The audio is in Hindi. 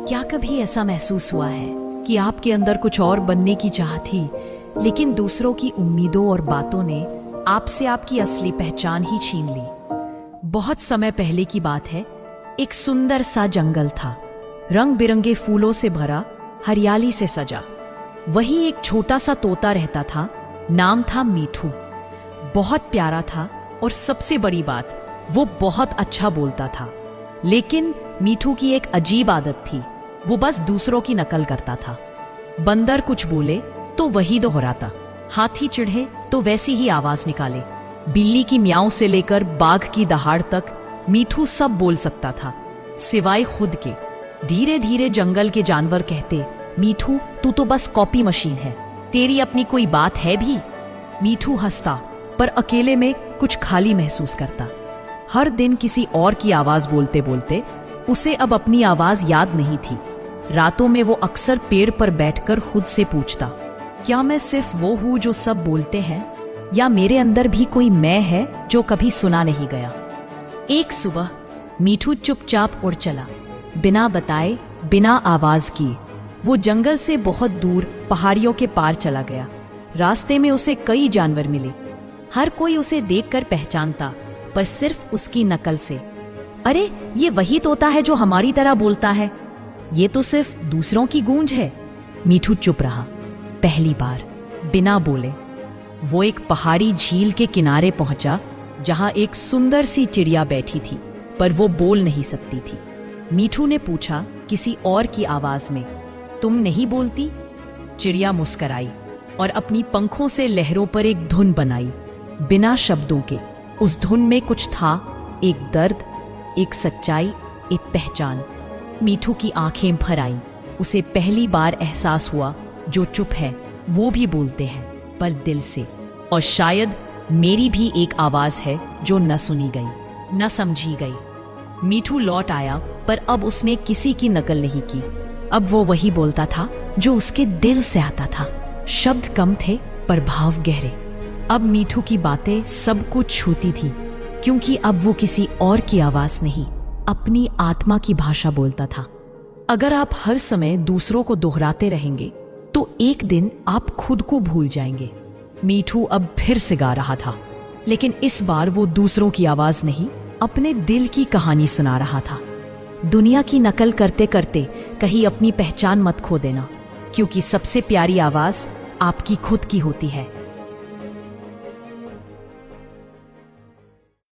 क्या कभी ऐसा महसूस हुआ है कि आपके अंदर कुछ और बनने की चाह थी, लेकिन दूसरों की उम्मीदों और बातों ने आपसे आपकी असली पहचान ही छीन ली? बहुत समय पहले की बात है। एक सुंदर सा जंगल था, रंग बिरंगे फूलों से भरा, हरियाली से सजा। वही एक छोटा सा तोता रहता था। नाम था मीठू। बहुत प्यारा था और सबसे बड़ी बात, वो बहुत अच्छा बोलता था। लेकिन मीठू की एक अजीब आदत थी, वो बस दूसरों की नकल करता था। बंदर कुछ बोले तो वही दोहराता, हाथी चिढ़े तो वैसी ही आवाज निकाले। बिल्ली की म्याऊं से लेकर बाघ की दहाड़ तक मीठू सब बोल सकता था, सिवाय खुद के। धीरे धीरे जंगल के जानवर कहते, मीठू तू तो बस कॉपी मशीन है, तेरी अपनी कोई बात है भी? मीठू हंसता, पर अकेले में कुछ खाली महसूस करता। हर दिन किसी और की आवाज बोलते बोलते उसे अब अपनी आवाज याद नहीं थी। रातों में वो अक्सर पेड़ पर बैठकर खुद से पूछता, क्या मैं सिर्फ वो हूं जो सब बोलते हैं, या मेरे अंदर भी कोई मैं है जो कभी सुना नहीं गया? एक सुबह मीठू चुपचाप उड़ चला, बिना बताए, बिना आवाज किए। वो जंगल से बहुत दूर पहाड़ियों के पार चला गया। रास्ते में उसे कई जानवर मिले। हर कोई उसे देखकर पहचानता, पर सिर्फ उसकी नकल से। अरे, ये वही तोता है जो हमारी तरह बोलता है, ये तो सिर्फ दूसरों की गूंज है। मीठू चुप रहा। पहली बार बिना बोले वो एक पहाड़ी झील के किनारे पहुंचा, जहां एक सुंदर सी चिड़िया बैठी थी, पर वो बोल नहीं सकती थी। मीठू ने पूछा किसी और की आवाज में, तुम नहीं बोलती? चिड़िया मुस्कराई और अपनी पंखों से लहरों पर एक धुन बनाई, बिना शब्दों के। उस धुन में कुछ था, एक दर्द, एक सच्चाई, एक पहचान। मीठू की आंखें भर आईं। उसे पहली बार एहसास हुआ, जो चुप है वो भी बोलते हैं, पर दिल से। और शायद मेरी भी एक आवाज है जो न सुनी गई, न समझी गई। मीठू लौट आया, पर अब उसने किसी की नकल नहीं की। अब वो वही बोलता था जो उसके दिल से आता था। शब्द कम थे, पर भाव गहरे। अब मीठू की बातें सबको छूती थी, क्योंकि अब वो किसी और की आवाज नहीं, अपनी आत्मा की भाषा बोलता था। अगर आप हर समय दूसरों को दोहराते रहेंगे, तो एक दिन आप खुद को भूल जाएंगे। मीठू अब फिर से गा रहा था, लेकिन इस बार वो दूसरों की आवाज नहीं, अपने दिल की कहानी सुना रहा था। दुनिया की नकल करते करते कहीं अपनी पहचान मत खो देना, क्योंकि सबसे प्यारी आवाज आपकी खुद की होती है।